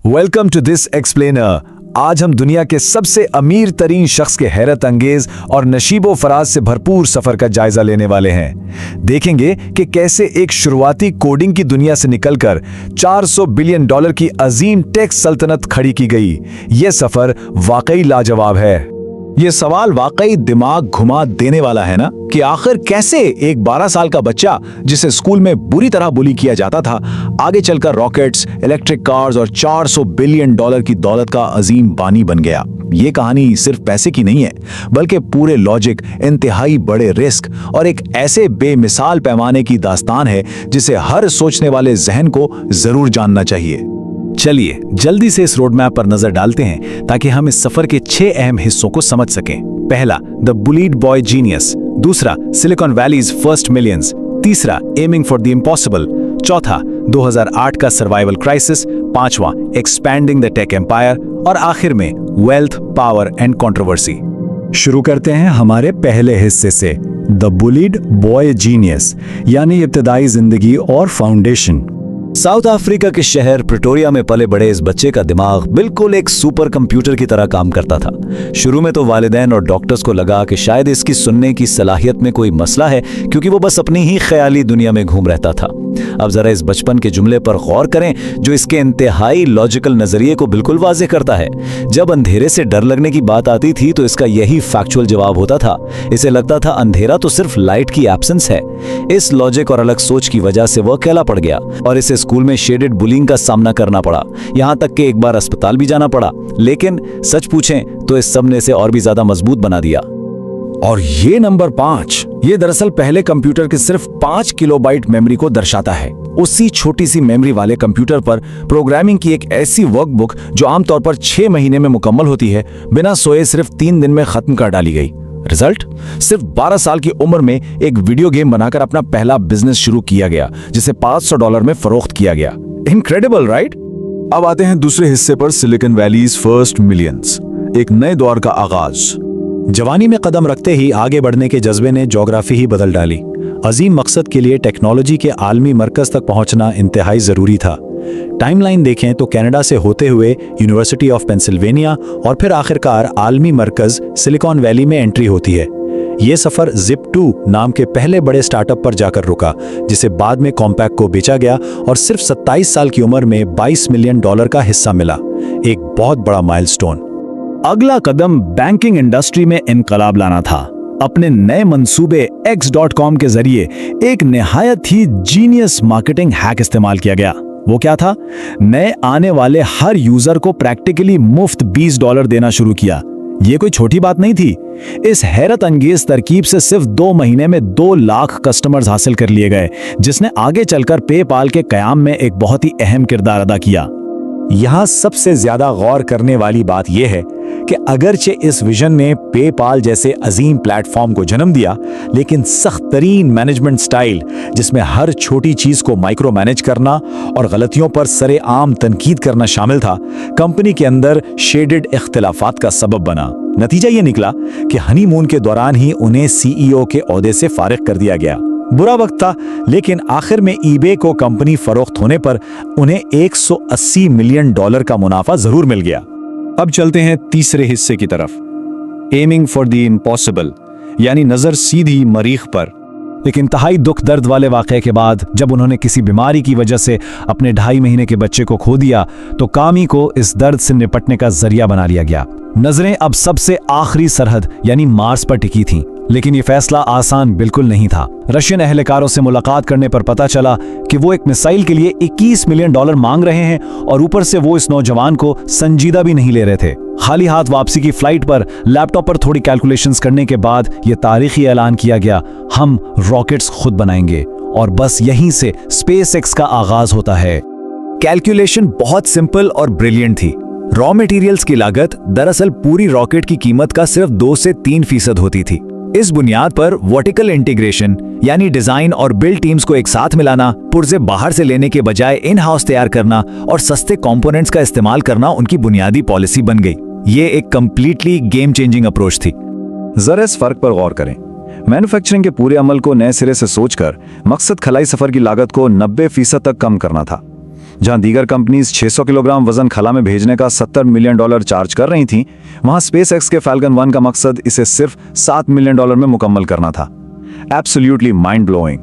Welcome to this explainer. आज हम दुनिया के सबसे अमीर तरीन शख्स के हैरत अंगेज और नशीबो फराज से भरपूर सफर का जायजा लेने वाले हैं। देखेंगे कि कैसे एक शुरुआती कोडिंग की दुनिया से निकलकर 400 बिलियन डॉलर की अजीम टेक सल्तनत खड़ी की गई। यह सफर वाकई लाजवाब है। ये सवाल वाकई दिमाग घुमा देने वाला है ना, कि आखिर कैसे एक 12 साल का बच्चा जिसे स्कूल में बुरी तरह बुली किया जाता था, आगे चलकर रॉकेट्स, इलेक्ट्रिक कार्स और 400 बिलियन डॉलर की दौलत का अजीम बानी बन गया। ये कहानी सिर्फ पैसे की नहीं है, बल्कि पूरे लॉजिक, इंतहाई बड़े रिस्क और एक ऐसे बेमिसाल पैमाने की दास्तान है जिसे हर सोचने वाले जहन को जरूर जानना चाहिए। चलिए जल्दी से इस रोड मैप पर नजर डालते हैं ताकि हम इस सफर के 6 अहम हिस्सों को समझ सकें। पहला, द बुलीड बॉय जीनियस। दूसरा, सिलिकॉन वैलीज फर्स्ट मिलियंस। तीसरा, एमिंग फॉर द इम्पॉसिबल। चौथा, 2008 का सर्वाइवल क्राइसिस। पांचवा, एक्सपैंडिंग द टेक एम्पायर। और आखिर में वेल्थ, पावर एंड कंट्रोवर्सी। शुरू करते हैं हमारे पहले हिस्से से, द बुलीड बॉय जीनियस, यानी इब्तदाई जिंदगी और फाउंडेशन। साउथ अफ्रीका के शहर प्रिटोरिया में पले बड़े इस बच्चे का दिमाग बिल्कुल एक सुपर कंप्यूटर की तरह काम करता था। शुरू में तो वालिदैन और डॉक्टर्स को लगा कि शायद इसकी सुनने की सलाहियत में कोई मसला है, क्योंकि वो बस अपनी ही ख्याली दुनिया में घूम रहता था। अब जरा इस बचपन के जुमले पर गौर करें जो इसके इंतहाई लॉजिकल नजरिए को बिल्कुल वाज़ेह करता है। जब अंधेरे से डर लगने की बात आती थी तो इसका यही फैक्चुअल जवाब होता था। इसे लगता था अंधेरा तो सिर्फ लाइट की एब्सेंस है। इस लॉजिक और अलग सोच की वजह से वह अकेला पड़ गया और इसे स्कूल में शेडेड बुलिंग का सामना करना पड़ा, यहां तक कि एक बार अस्पताल भी जाना पड़ा। लेकिन सच पूछें तो इस सब ने इसे और भी ज्यादा मजबूत बना दिया। और ये नंबर 5, ये दरअसल पहले कंप्यूटर के सिर्फ 5 किलोबाइट मेमोरी को दर्शाता है। उसी छोटी सी मेमोरी वाले कंप्यूटर पर प्रोग्रामिंग की एक ऐसी वर्कबुक जो आमतौर पर 6 महीने में मुकम्मल होती है, बिना सोए सिर्फ 3 दिन में खत्म कर डाली गई। रिजल्ट, सिर्फ 12 साल की उम्र में एक वीडियो गेम बनाकर अपना पहला बिजनेस शुरू किया गया, जिसे $500 में फरोख्त किया गया। Incredible, right? अब आते हैं दूसरे हिस्से पर, सिलिकॉन वैलीज फर्स्ट मिलियंस, एक नए दौर का आगाज। जवानी में कदम रखते ही आगे बढ़ने के जज्बे ने ज्योग्राफी ही बदल डाली। अजीम मकसद के लिए टेक्नोलॉजी के आलमी मरकज तक पहुंचना इंतहाई जरूरी था। टाइमलाइन देखें तो कनाडा से होते हुए यूनिवर्सिटी ऑफ पेंसिल्वेनिया और फिर आखिरकार आलमी मरकज सिलिकॉन वैली में एंट्री होती है। ये सफर Zip2 नाम के पहले बड़े स्टार्टअप पर जाकर रुका, जिसे बाद में कॉम्पैक को बेचा गया और सिर्फ 27 साल की उम्र में $22 मिलियन का हिस्सा मिला। एक बहुत बड़ा माइलस्टोन। अगला कदम बैंकिंग इंडस्ट्री में इनकलाब लाना था। अपने नए मंसूबे X.com के जरिए एक निहायत ही जीनियस मार्केटिंग हैक इस्तेमाल किया गया। वो क्या था? नए आने वाले हर यूजर को प्रैक्टिकली मुफ्त $20 देना शुरू किया। ये कोई छोटी बात नहीं थी। इस हैरत अंगेज तरकीब से सिर्फ 2 महीने में 2 लाख कस्टमर्स हासिल कर लिए गए, जिसने आगे चलकर पेपाल के कयाम में एक बहुत ही अहम किरदार अदा किया। यहाँ सबसे ज्यादा गौर करने वाली बात यह है कि अगरचे इस विजन ने पेपाल जैसे अजीम प्लेटफॉर्म को जन्म दिया, लेकिन सख्त तरीन मैनेजमेंट स्टाइल, जिसमें हर छोटी चीज को माइक्रो मैनेज करना और गलतियों पर सरेआम तनकीद करना शामिल था, कंपनी के अंदर शेडेड इख्तिलाफात का सबब बना। नतीजा ये निकला कि हनीमून के दौरान ही उन्हें CEO के ओहदे से फारिग कर दिया गया। बुरा वक्त था, लेकिन आखिर में ईबे को कंपनी फरोख्त होने पर उन्हें $180 मिलियन का मुनाफा जरूर मिल गया। अब चलते हैं तीसरे हिस्से की तरफ, एमिंग फॉर द इम्पॉसिबल, यानी नजर सीधी मरीख पर। एक इंतहाई दुख दर्द वाले वाक़े के बाद जब उन्होंने किसी बीमारी की वजह से अपने 2.5 महीने के बच्चे को खो दिया, तो कामी को इस दर्द से निपटने का जरिया बना लिया गया। नजरें अब सबसे आखिरी सरहद यानी मार्स पर टिकी थीं, लेकिन ये फैसला आसान बिल्कुल नहीं था। रशियन अहलकारों से मुलाकात करने पर पता चला कि वो एक मिसाइल के लिए $21 मिलियन मांग रहे हैं और ऊपर से वो इस नौजवान को संजीदा भी नहीं ले रहे थे। खाली हाथ वापसी की फ्लाइट पर लैपटॉप पर थोड़ी कैलकुलेशंस करने के बाद ये तारीखी ऐलान किया गया, हम रॉकेट्स खुद बनाएंगे। और बस यहीं से SpaceX का आगाज होता है। कैलकुलेशन बहुत सिंपल और ब्रिलियंट थी। रॉ मटेरियल्स की लागत दरअसल पूरी रॉकेट की कीमत का सिर्फ 2 से 3% होती थी। इस बुनियाद पर वर्टिकल इंटीग्रेशन यानी डिजाइन और बिल्ड टीम्स को एक साथ मिलाना, पुर्जे बाहर से लेने के बजाय इन हाउस तैयार करना और सस्ते कंपोनेंट्स का इस्तेमाल करना उनकी बुनियादी पॉलिसी बन गई। ये एक कंप्लीटली गेम चेंजिंग अप्रोच थी। जरा इस फर्क पर गौर करें। मैन्युफैक्चरिंग के पूरे अमल को नए सिरे से सोचकर मकसद खलाई सफर की लागत को 90% तक कम करना था। जहां दीगर कंपनीज 600 किलोग्राम वजन खला में भेजने का $70 मिलियन चार्ज कर रही थीं, वहां स्पेसएक्स के फैल्कन 1 का मकसद इसे सिर्फ $7 मिलियन में मुकम्मल करना था। Absolutely mind blowing.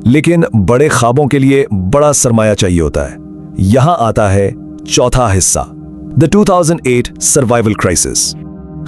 लेकिन बड़े ख्वाबों के लिए बड़ा सरमाया चाहिए होता है। यहां आता है चौथा हिस्सा, द 2008 सर्वाइवल क्राइसिस।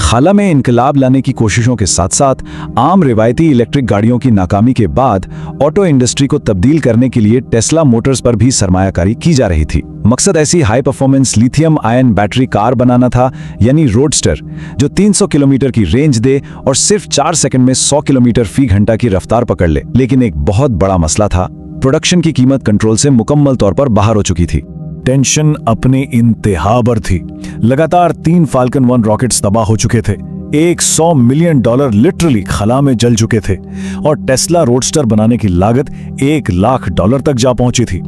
खाला में इनकलाब लाने की कोशिशों के साथ साथ आम रिवायती इलेक्ट्रिक गाड़ियों की नाकामी के बाद ऑटो इंडस्ट्री को तब्दील करने के लिए टेस्ला मोटर्स पर भी सरमायाकारी की जा रही थी। मकसद ऐसी high performance lithium ion battery car बनाना था, यानी रोडस्टर, जो 300 किलोमीटर की रेंज दे और सिर्फ 4 सेकंड में 100 किलोमीटर फी घंटा की रफ्तार पकड़ ले। लेकिन एक बहुत बड़ा मसला था, प्रोडक्शन की कीमत कंट्रोल से मुकम्मल तौर पर बाहर हो चुकी थी। टेंशन अपने इंतहा पर थी। लगातार 3 फाल्कन 1 रॉकेट्स तबाह हो चुके थे। $100 मिलियन लिटरली खला में जल चुके थे और टेस्ला रोडस्टर बनाने की लागत $1 लाख तक जा पहुंची थी।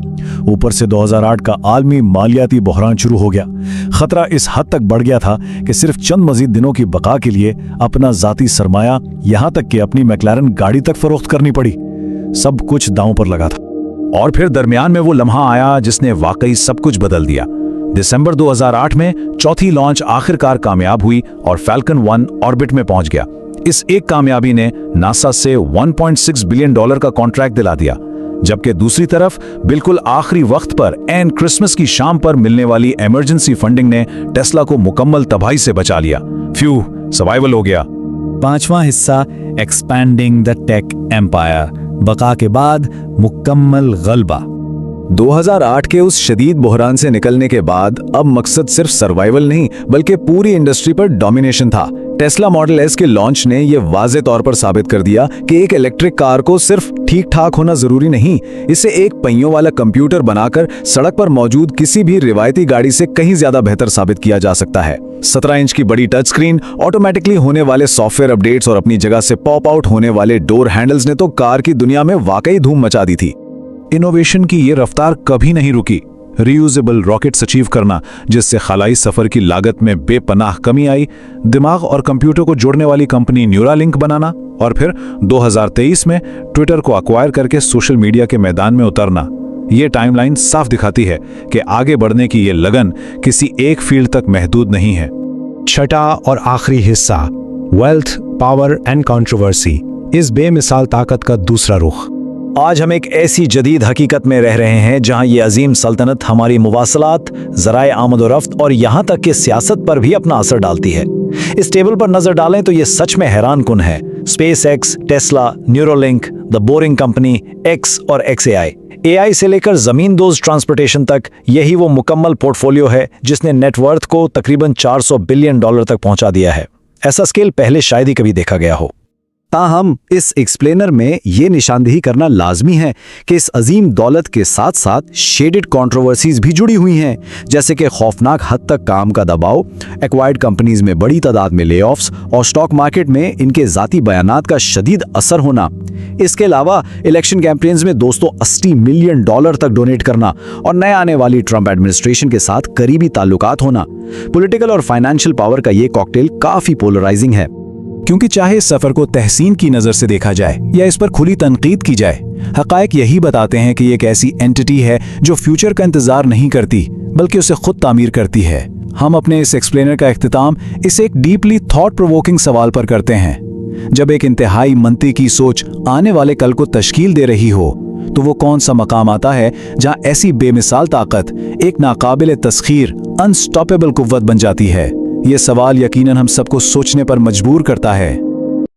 ऊपर से 2008 का आलमी मालियाती बहरान शुरू हो गया। खतरा इस हद तक बढ़ गया था कि सिर्फ चंद मजीद दिनों की बका के लिए अपना जाती सरमाया, यहां तक कि अपनी मैक्लारन गाड़ी तक फरोख्त करनी पड़ी। सब कुछ दांव पर लगा था। और फिर दरमियान में वो लम्हा आया जिसने वाकई सब कुछ बदल दिया। दिसंबर 2008 में चौथी लॉन्च आखिरकार कामयाब हुई और फैल्कन 1 ऑर्बिट में पहुंच गया। इस एक कामयाबी ने नासा से $1.6 बिलियन का कॉन्ट्रैक्ट दिला दिया, जबकि दूसरी तरफ बिल्कुल आखिरी वक्त पर एंड क्रिसमस की शाम पर मिलने वाली इमरजेंसी फंडिंग ने टेस्ला को मुकम्मल तबाही से बचा लिया। फ्यू, सर्वाइवल हो गया। पांचवां हिस्सा, एक्सपैंडिंग द टेक एम्पायर। बका के बाद मुकम्मल गलबा। 2008 के उस शदीद बहरान से निकलने के बाद अब मकसद सिर्फ सर्वाइवल नहीं बल्कि पूरी इंडस्ट्री पर डोमिनेशन था। टेस्ला मॉडल एस के लॉन्च ने यह वाज़े तौर पर साबित कर दिया कि एक इलेक्ट्रिक कार को सिर्फ ठीक ठाक होना जरूरी नहीं, इसे एक पहियों वाला कंप्यूटर बनाकर सड़क पर मौजूद किसी भी रिवायती गाड़ी से कहीं ज्यादा बेहतर साबित किया जा सकता है। 17 इंच की बड़ी टच स्क्रीन, ऑटोमेटिकली होने वाले सॉफ्टवेयर अपडेट्स और अपनी जगह से पॉप आउट होने वाले डोर हैंडल्स ने तो कार की दुनिया में वाकई धूम मचा दी थी। इनोवेशन की ये रफ्तार कभी नहीं रुकी। रीयूजेबल रॉकेट्स अचीव करना, जिससे खलाई सफर की लागत में बेपनाह कमी आई, दिमाग और कंप्यूटर को जोड़ने वाली कंपनी न्यूरालिंक बनाना, और फिर 2023 में ट्विटर को अक्वायर करके सोशल मीडिया के मैदान में उतरना। ये टाइमलाइन साफ दिखाती है कि आगे बढ़ने की ये लगन किसी एक फील्ड तक महदूद नहीं है। छठा और आखिरी हिस्सा, वेल्थ, पावर एंड कंट्रोवर्सी। इस बेमिसाल ताकत का दूसरा रुख। आज हम एक ऐसी जदीद हकीकत में रह रहे हैं जहां ये अजीम सल्तनत हमारी मुवासलात, ज़राए आमद-ओ-रफ्त और यहां तक कि सियासत पर भी अपना असर डालती है। इस टेबल पर नजर डालें तो ये सच में हैरान कुन है। SpaceX, Tesla, Neuralink, the boring company, x और XAI। AI से लेकर जमीन दोज ट्रांसपोर्टेशन तक, यही वो मुकम्मल पोर्टफोलियो है जिसने नेटवर्थ को तकरीबन $400 बिलियन तक पहुंचा दिया है। ऐसा स्केल पहले शायद ही कभी देखा गया हो। ताहम इस एक्सप्लेनर में ये निशानदेही करना लाजमी है कि इस अजीम दौलत के साथ साथ शेडेड कंट्रोवर्सीज भी जुड़ी हुई हैं, जैसे कि खौफनाक हद तक काम का दबाव, एक्वायर्ड कंपनीज में बड़ी तादाद में लेऑफ्स और स्टॉक मार्केट में इनके जाती बयानात का शदीद असर होना। इसके अलावा इलेक्शन कैंपेन्स में दोस्तों $80 मिलियन तक डोनेट करना और नए आने वाली ट्रंप एडमिनिस्ट्रेशन के साथ करीबी ताल्लुकात होना। पॉलिटिकल और फाइनेंशियल पावर का ये कॉकटेल काफी पोलराइजिंग है। क्योंकि चाहे इस सफर को तहसीन की नजर से देखा जाए या इस पर खुली तनकीद की जाए, हकायक यही बताते हैं कि ये एक ऐसी एंटिटी है जो फ्यूचर का इंतजार नहीं करती बल्कि उसे खुद तामीर करती है। हम अपने इस एक्सप्लेनर का इख्तिताम इस एक डीपली थॉट प्रोवोकिंग सवाल पर करते हैं। जब एक इंतहाई मंतिकी सोच आने वाले कल को तश्कील दे रही हो, तो वो कौन सा मकाम आता है जहां ऐसी बेमिसाल ताकत एक नाकाबिल तस्खीर, अनस्टॉपेबल कुव्वत बन जाती है? ये सवाल यकीनन हम सबको सोचने पर मजबूर करता है।